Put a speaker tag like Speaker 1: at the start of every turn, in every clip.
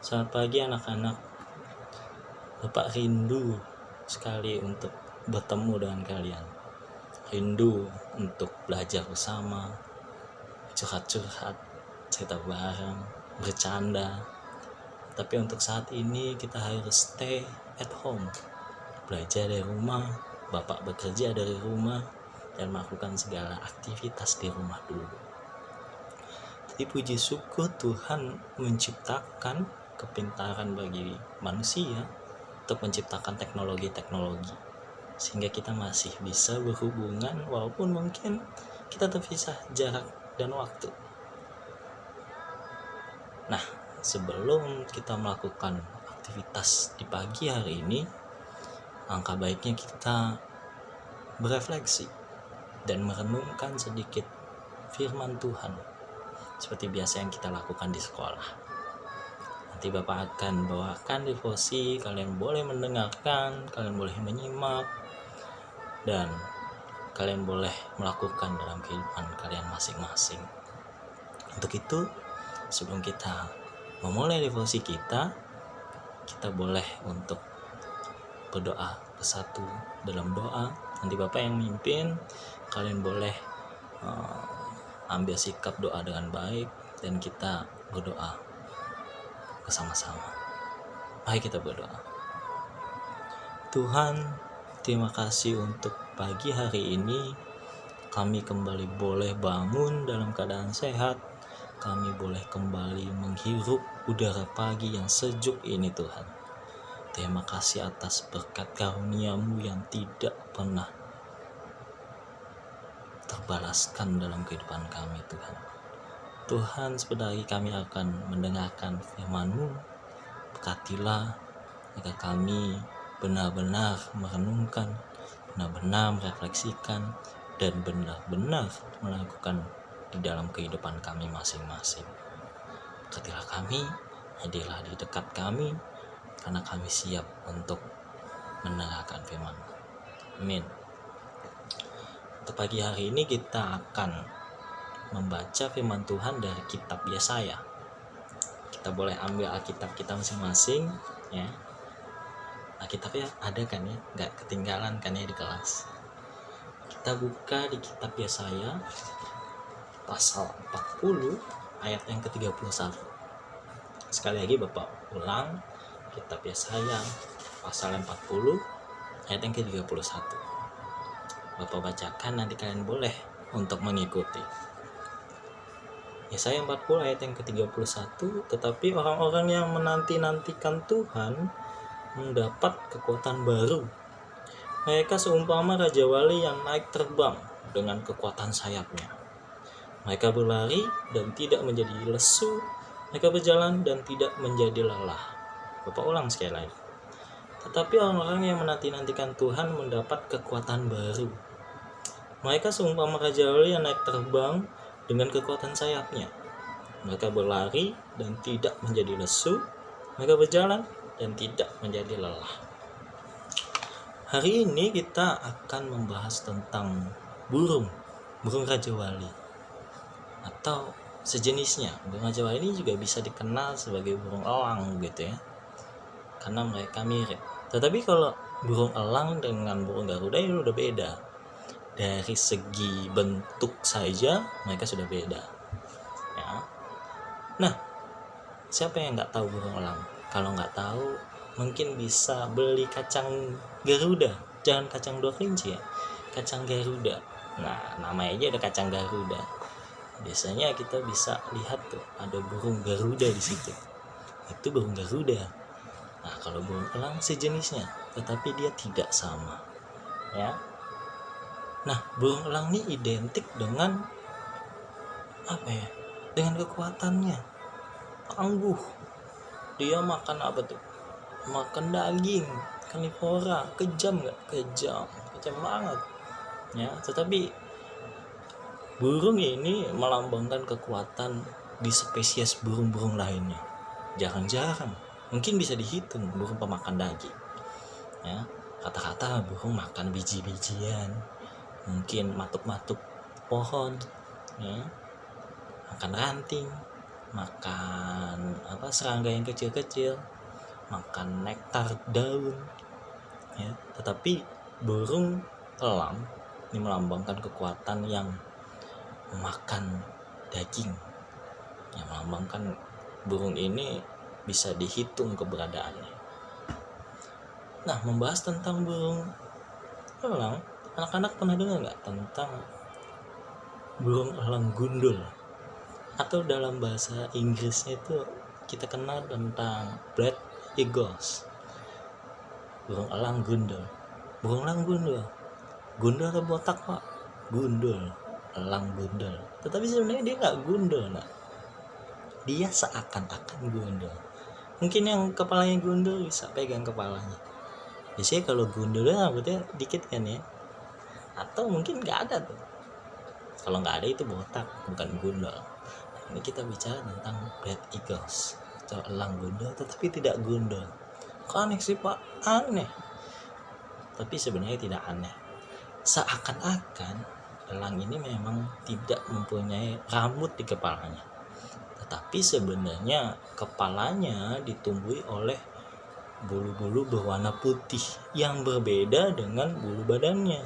Speaker 1: Selamat pagi anak-anak. Bapak rindu sekali untuk bertemu dengan kalian. Rindu untuk belajar bersama, curhat-curhat, cerita bareng, bercanda. Tapi untuk saat ini kita harus stay at home. Belajar dari rumah, Bapak bekerja dari rumah, dan melakukan segala aktivitas di rumah dulu. Jadi puji syukur Tuhan menciptakan kepintaran bagi manusia untuk menciptakan teknologi-teknologi sehingga kita masih bisa berhubungan walaupun mungkin kita terpisah jarak dan waktu. Nah, sebelum kita melakukan aktivitas di pagi hari ini, angka baiknya kita berefleksi dan merenungkan sedikit firman Tuhan seperti biasa yang kita lakukan di sekolah. Nanti Bapak akan bawakan devosi, kalian boleh mendengarkan, kalian boleh menyimak, dan kalian boleh melakukan dalam kehidupan kalian masing-masing. Untuk itu, sebelum kita memulai devosi kita boleh untuk berdoa bersatu dalam doa. Nanti Bapak yang mimpin, kalian boleh ambil sikap doa dengan baik dan kita berdoa bersama-sama. Mari kita berdoa. Tuhan, terima kasih untuk pagi hari ini. Kami kembali boleh bangun dalam keadaan sehat. Kami boleh kembali menghirup udara pagi yang sejuk ini, Tuhan. Terima kasih atas berkat karunia-Mu yang tidak pernah terbalaskan dalam kehidupan kami, Tuhan. Tuhan, sebentar lagi kami akan mendengarkan firman-Mu. Berkatilah agar kami benar-benar merenungkan, benar-benar merefleksikan, dan benar-benar melakukan di dalam kehidupan kami masing-masing. Berkatilah kami, hadirlah di dekat kami, karena kami siap untuk mendengarkan firman-Mu. Amin. Untuk pagi hari ini kita akan membaca firman Tuhan dari kitab Yesaya. Kita boleh ambil Alkitab kita masing-masing, ya. Alkitabnya ada kan ya, nggak ketinggalan kan ya di kelas. Kita buka di kitab Yesaya pasal 40 ayat yang ke-31. Sekali lagi Bapak ulang, kitab Yesaya pasal 40 ayat yang ke-31. Bapak bacakan, nanti kalian boleh untuk mengikuti. Yesaya 40 ayat yang ke-31, tetapi orang-orang yang menanti-nantikan Tuhan mendapat kekuatan baru. Mereka seumpama Raja Wali yang naik terbang dengan kekuatan sayapnya. Mereka berlari dan tidak menjadi lesu, mereka berjalan dan tidak menjadi lelah. Bapak ulang sekali lagi. Tetapi orang-orang yang menanti-nantikan Tuhan mendapat kekuatan baru. Mereka seumpama Raja Wali yang naik terbang dengan kekuatan sayapnya. Mereka berlari dan tidak menjadi lesu, mereka berjalan dan tidak menjadi lelah. Hari ini kita akan membahas tentang burung Raja Wali atau sejenisnya. Burung Raja Wali ini juga bisa dikenal sebagai burung elang gitu ya, karena mereka mirip. Tetapi kalau burung elang dengan burung Garuda itu udah beda. Dari segi bentuk saja mereka sudah beda, ya. Nah, siapa yang nggak tahu burung elang? Kalau nggak tahu, mungkin bisa beli kacang Garuda. Jangan kacang 2 kelinci ya, kacang Garuda. Nah, namanya aja ada kacang Garuda. Biasanya kita bisa lihat tuh ada burung Garuda di situ. Itu burung Garuda. Nah, kalau burung elang sejenisnya, tetapi dia tidak sama, ya. Nah, burung elang ini identik dengan apa ya? Dengan kekuatannya. Tangguh. Dia makan apa tuh? Makan daging, karnivora. Kejam nggak? Kejam banget. Ya, tetapi burung ini melambangkan kekuatan di spesies burung-burung lainnya. Jarang-jarang, mungkin bisa dihitung burung pemakan daging. Ya, kata-kata burung makan biji-bijian. Mungkin matuk-matuk pohon, ya, makan ranting, makan serangga yang kecil-kecil, makan nektar daun, ya. Tetapi burung elang ini melambangkan kekuatan yang memakan daging, yang melambangkan burung ini bisa dihitung keberadaannya. Nah, membahas tentang burung elang, anak-anak pernah dengar nggak tentang burung elang gundul? Atau dalam bahasa Inggrisnya itu kita kenal tentang Black Eagles, burung elang gundul. Burung elang gundul, gundul atau botak pak? Gundul, elang gundul. Tetapi sebenarnya dia nggak gundul, nah. Dia seakan-akan gundul. Mungkin yang kepalanya gundul bisa pegang kepalanya. Biasanya kalau gundul rambutnya dikit kan ya, atau mungkin nggak ada tuh. Kalau nggak ada itu botak, bukan gundul. Ini kita bicara tentang Black Eagles atau elang gundul, tetapi tidak gundul. Kok aneh sih pak? Aneh. Tapi sebenarnya tidak aneh. Seakan-akan elang ini memang tidak mempunyai rambut di kepalanya, tetapi sebenarnya kepalanya ditumbuhi oleh bulu-bulu berwarna putih yang berbeda dengan bulu badannya.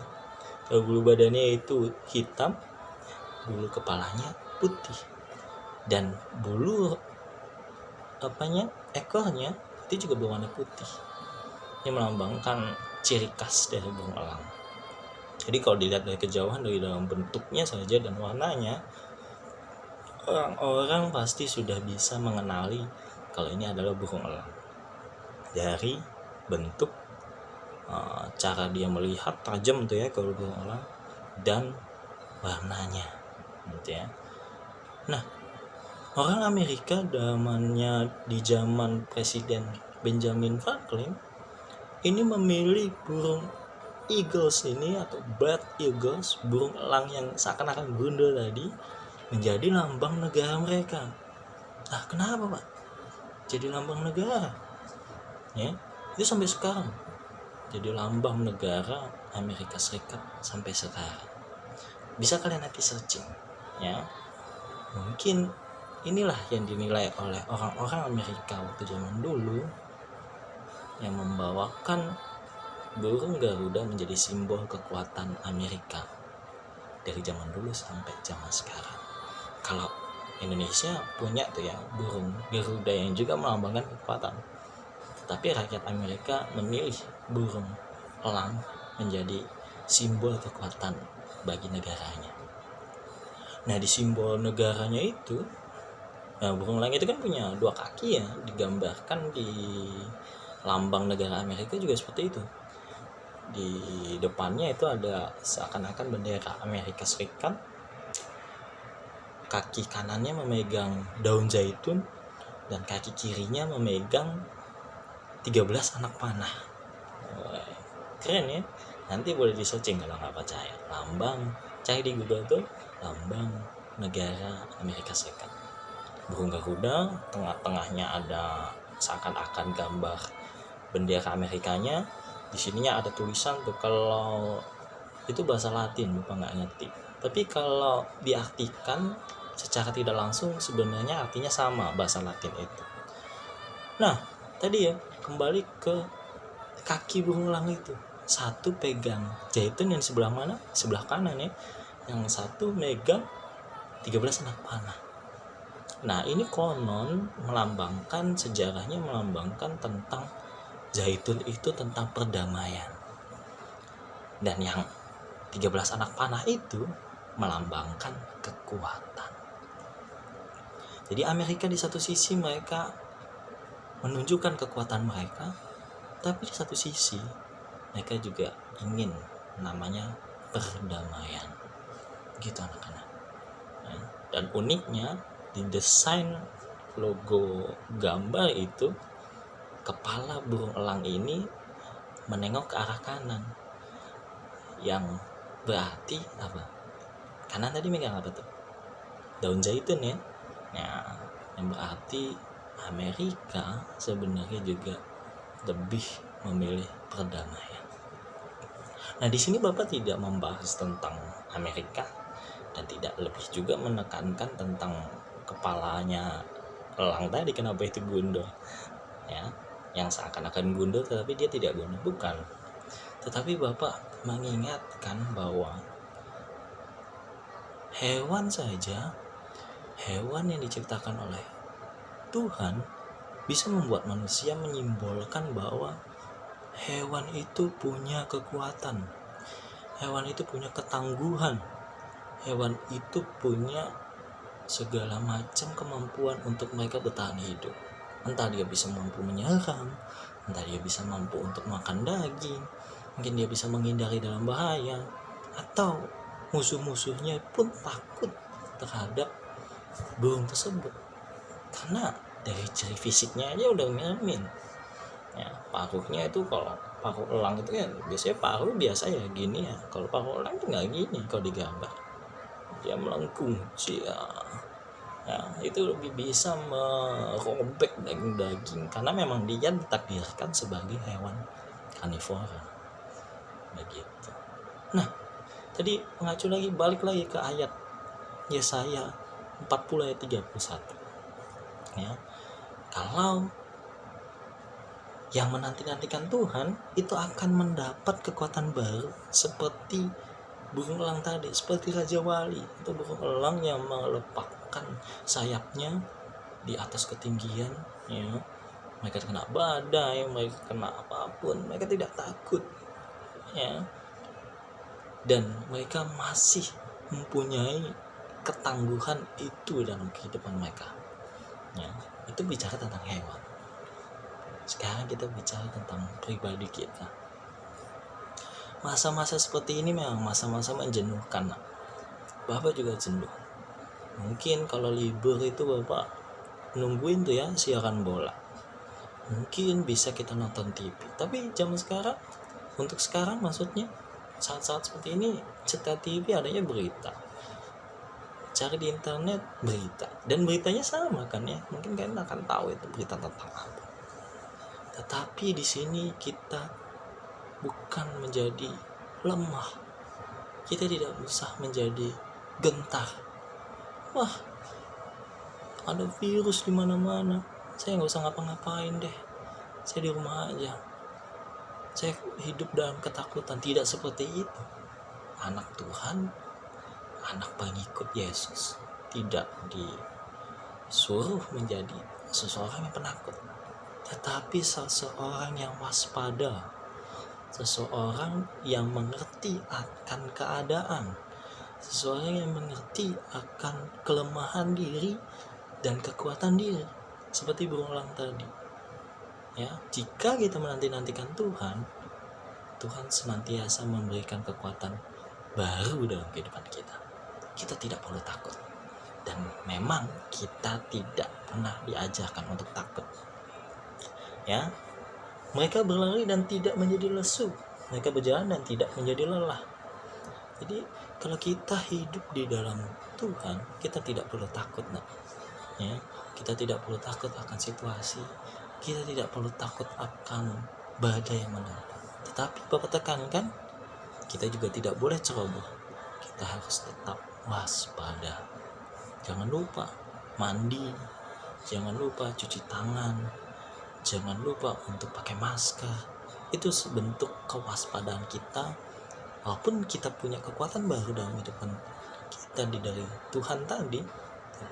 Speaker 1: Kalau bulu badannya itu hitam, bulu kepalanya putih, dan bulu ekornya itu juga berwarna putih. Ini melambangkan ciri khas dari burung elang. Jadi kalau dilihat dari kejauhan, dari dalam bentuknya saja dan warnanya, orang-orang pasti sudah bisa mengenali kalau ini adalah burung elang dari bentuk, cara dia melihat tajam tuh ya kalau burung elang, dan warnanya gitu ya. Nah, orang Amerika di zaman Presiden Benjamin Franklin ini memilih burung Eagles ini atau Black Eagles, burung elang yang seakan-akan gundul tadi, menjadi lambang negara mereka. Nah, kenapa pak? Jadi lambang negara, ya? Itu sampai sekarang jadi lambang negara Amerika Serikat sampai sekarang. Bisa kalian nanti searching, ya. Mungkin inilah yang dinilai oleh orang-orang Amerika waktu zaman dulu, yang membawakan burung Garuda menjadi simbol kekuatan Amerika dari zaman dulu sampai zaman sekarang. Kalau Indonesia punya tuh ya burung Garuda yang juga melambangkan kekuatan, tetapi rakyat Amerika memilih burung elang menjadi simbol kekuatan bagi negaranya. Nah, di simbol negaranya itu, burung elang itu kan punya 2 kaki ya, digambarkan di lambang negara Amerika juga seperti itu. Di depannya itu ada seakan-akan bendera Amerika Serikat, kaki kanannya memegang daun zaitun, dan kaki kirinya memegang 13 anak panah. Keren ya. Nanti boleh di searching kalau nggak percaya. Lambang, cari di Google tuh, lambang negara Amerika Serikat. Burung Garuda, tengah-tengahnya ada seakan-akan gambar bendera Amerikanya. Di sininya ada tulisan tuh, kalau itu bahasa Latin, Bapak nggak ngerti. Tapi kalau diartikan secara tidak langsung sebenarnya artinya sama bahasa Latin itu. Nah, tadi ya kembali ke kaki burung elang itu. Satu pegang zaitun yang sebelah mana? Sebelah kanan ya. Yang satu megang 13 anak panah. Nah, ini konon melambangkan, sejarahnya melambangkan tentang zaitun itu tentang perdamaian. Dan yang 13 anak panah itu melambangkan kekuatan. Jadi Amerika di satu sisi mereka menunjukkan kekuatan mereka, tapi di satu sisi mereka juga ingin namanya perdamaian. Gitu anak-anak. Dan uniknya di desain logo gambar itu, kepala burung elang ini menengok ke arah kanan, yang berarti apa? Kanan tadi megang apa tuh? Daun zaitun ya. Nah, yang berarti Amerika sebenarnya juga lebih memilih perdamaian. Nah, di sini Bapak tidak membahas tentang Amerika dan tidak lebih juga menekankan tentang kepalanya elang tadi kenapa itu gundul ya, yang seakan-akan gundul tetapi dia tidak gundul, bukan. Tetapi Bapak mengingatkan bahwa hewan saja, hewan yang diciptakan oleh Tuhan bisa membuat manusia menyimbolkan bahwa hewan itu punya kekuatan, hewan itu punya ketangguhan, hewan itu punya segala macam kemampuan untuk mereka bertahan hidup. Entah dia bisa mampu menyerang, entah dia bisa mampu untuk makan daging, mungkin dia bisa menghindari dalam bahaya, atau musuh-musuhnya pun takut terhadap burung tersebut karena dari ciri fisiknya aja udah nyamin ya. Paruhnya itu, kalau paruh elang itu kan biasanya paruh biasa ya gini ya, kalau paruh elang itu nggak gini kalau digambar, dia melengkung ya, itu lebih bisa merobek daging-daging karena memang dia ditakdirkan sebagai hewan karnivora begitu. Nah, tadi mengacu lagi, balik lagi ke ayat Yesaya 40 ayat 31 ya. Kalau yang menanti-nantikan Tuhan itu akan mendapat kekuatan baru seperti burung elang tadi, seperti Raja Wali itu burung elang yang melepakkan sayapnya di atas ketinggian ya. Mereka kena badai, mereka kena apapun, mereka tidak takut ya, dan mereka masih mempunyai ketangguhan itu dalam kehidupan mereka ya. Itu bicara tentang hewan. Sekarang kita bicara tentang pribadi kita. Masa-masa seperti ini memang masa-masa menjenuhkan. Bapak juga jenuh. Mungkin kalau libur itu Bapak nungguin tuh ya siaran bola. Mungkin bisa kita nonton TV. Tapi zaman sekarang, untuk sekarang maksudnya, saat-saat seperti ini setel TV adanya berita. Cari di internet berita. Dan beritanya sama kan ya. Mungkin kalian akan tahu itu berita tentang apa. Tetapi di sini kita bukan menjadi lemah. Kita tidak usah menjadi gentar. Wah, ada virus di mana-mana. Saya nggak usah ngapa-ngapain deh. Saya di rumah aja. Saya hidup dalam ketakutan. Tidak seperti itu. Anak Tuhan, anak pengikut Yesus, tidak disuruh menjadi seseorang yang penakut, tetapi seseorang yang waspada, seseorang yang mengerti akan keadaan, seseorang yang mengerti akan kelemahan diri dan kekuatan diri, seperti burung elang tadi ya. Jika kita menanti-nantikan Tuhan, Tuhan senantiasa memberikan kekuatan baru dalam kehidupan kita. Kita tidak perlu takut, dan memang kita tidak pernah diajarkan untuk takut ya. Mereka berlari dan tidak menjadi lesu, mereka berjalan dan tidak menjadi lelah. Jadi kalau kita hidup di dalam Tuhan, kita tidak perlu takut ya. Kita tidak perlu takut akan situasi, kita tidak perlu takut akan badai yang menantang. Tetapi Bapak tekankan, kita juga tidak boleh ceroboh, kita harus tetap waspada. Jangan lupa mandi, jangan lupa cuci tangan, jangan lupa untuk pakai masker. Itu bentuk kewaspadaan kita. Walaupun kita punya kekuatan baru dalam kehidupan kita dari Tuhan tadi,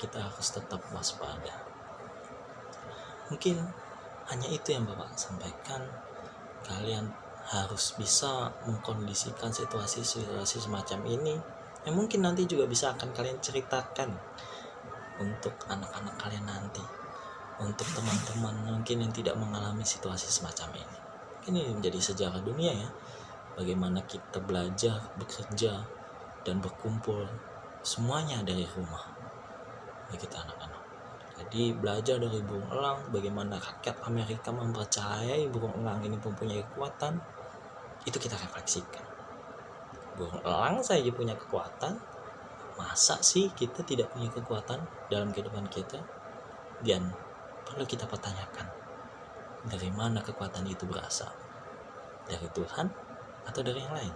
Speaker 1: kita harus tetap waspada. Mungkin hanya itu yang Bapak sampaikan. Kalian harus bisa mengkondisikan situasi-situasi semacam ini yang mungkin nanti juga bisa akan kalian ceritakan untuk anak-anak kalian nanti, untuk teman-teman mungkin yang tidak mengalami situasi semacam ini. Ini menjadi sejarah dunia ya, bagaimana kita belajar, bekerja, dan berkumpul semuanya dari rumah bagi kita anak-anak. Jadi belajar dari burung elang, bagaimana rakyat Amerika mempercayai burung elang ini mempunyai kekuatan, itu kita refleksikan. Burung elang saja punya kekuatan, masa sih kita tidak punya kekuatan dalam kehidupan kita? Dan perlu kita pertanyakan, dari mana kekuatan itu berasal? Dari Tuhan atau dari yang lain?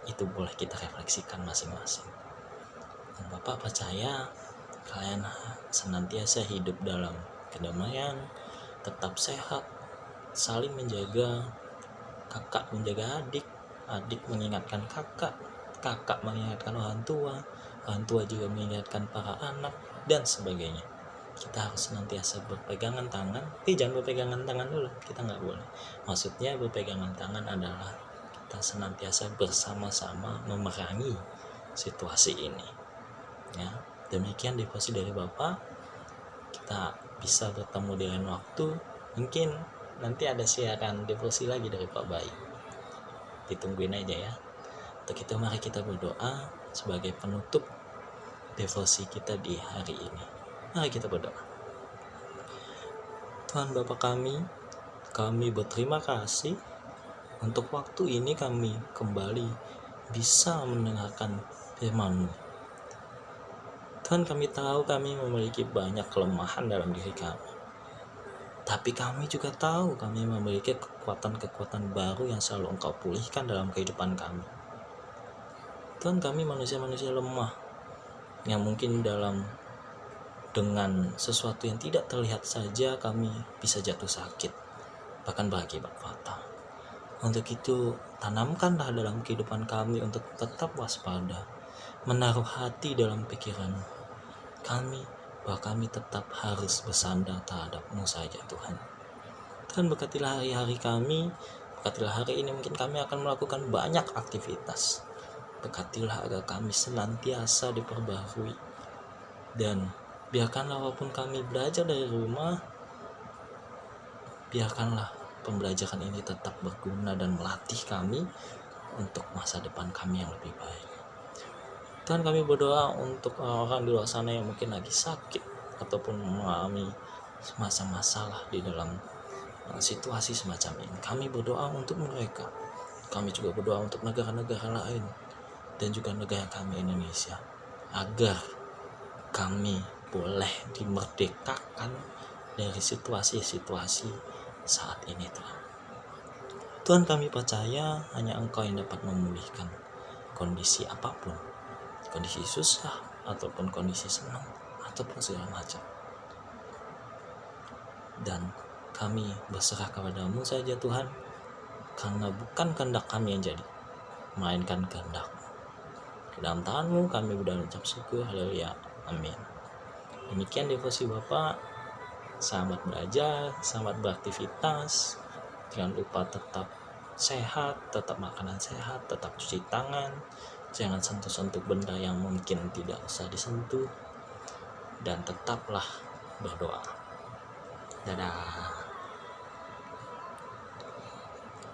Speaker 1: Itu boleh kita refleksikan masing-masing. Dan Bapak percaya kalian senantiasa hidup dalam kedamaian, tetap sehat, saling menjaga, kakak menjaga adik, adik mengingatkan kakak, kakak mengingatkan orang tua juga mengingatkan para anak, dan sebagainya. Kita harus senantiasa berpegangan tangan, tapi jangan berpegangan tangan dulu, kita nggak boleh. Maksudnya berpegangan tangan adalah kita senantiasa bersama-sama memerangi situasi ini. Ya, demikian devosi dari Bapak. Kita bisa bertemu di lain waktu. Mungkin nanti ada siaran devosi lagi dari Pak Baik. Ditungguin aja ya. Untuk itu mari kita berdoa sebagai penutup devosi kita di hari ini. Mari kita berdoa. Tuhan Bapa kami berterima kasih untuk waktu ini kami kembali bisa mendengarkan firman-Mu. Tuhan, kami tahu kami memiliki banyak kelemahan dalam diri kami. Tapi kami juga tahu kami memiliki kekuatan-kekuatan baru yang selalu Engkau pulihkan dalam kehidupan kami. Tuhan, kami manusia-manusia lemah yang mungkin dengan sesuatu yang tidak terlihat saja kami bisa jatuh sakit, bahkan berakibat fatal. Untuk itu, tanamkanlah dalam kehidupan kami untuk tetap waspada, menaruh hati dalam pikiran kami bahwa kami tetap harus bersandar terhadap-Mu saja Tuhan. Tuhan, berkatilah hari-hari kami, berkatilah hari ini mungkin kami akan melakukan banyak aktivitas. Berkatilah agar kami senantiasa diperbaharui, dan biarkanlah walaupun kami belajar dari rumah, biarkanlah pembelajaran ini tetap berguna dan melatih kami untuk masa depan kami yang lebih baik. Tuhan, kami berdoa untuk orang-orang di luar sana yang mungkin lagi sakit ataupun mengalami semacam masalah di dalam situasi semacam ini. Kami berdoa untuk mereka. Kami juga berdoa untuk negara-negara lain dan juga negara kami Indonesia, agar kami boleh dimerdekakan dari situasi-situasi saat ini Tuhan. Tuhan, kami percaya hanya Engkau yang dapat memulihkan kondisi apapun, kondisi susah ataupun kondisi senang ataupun segala macam. Dan kami berserah kepada-Mu saja Tuhan, karena bukan kehendak kami yang jadi, melainkan kehendak-Mu. Ke dalam tangan-Mu kami berdoa dan ucap syukur. Haleluya. Amin. Demikian devosi Bapak. Selamat belajar, selamat beraktivitas. Jangan lupa tetap sehat, tetap makanan sehat, tetap cuci tangan. Jangan sentuh-sentuh benda yang mungkin tidak usah disentuh. Dan tetaplah berdoa. Dadah.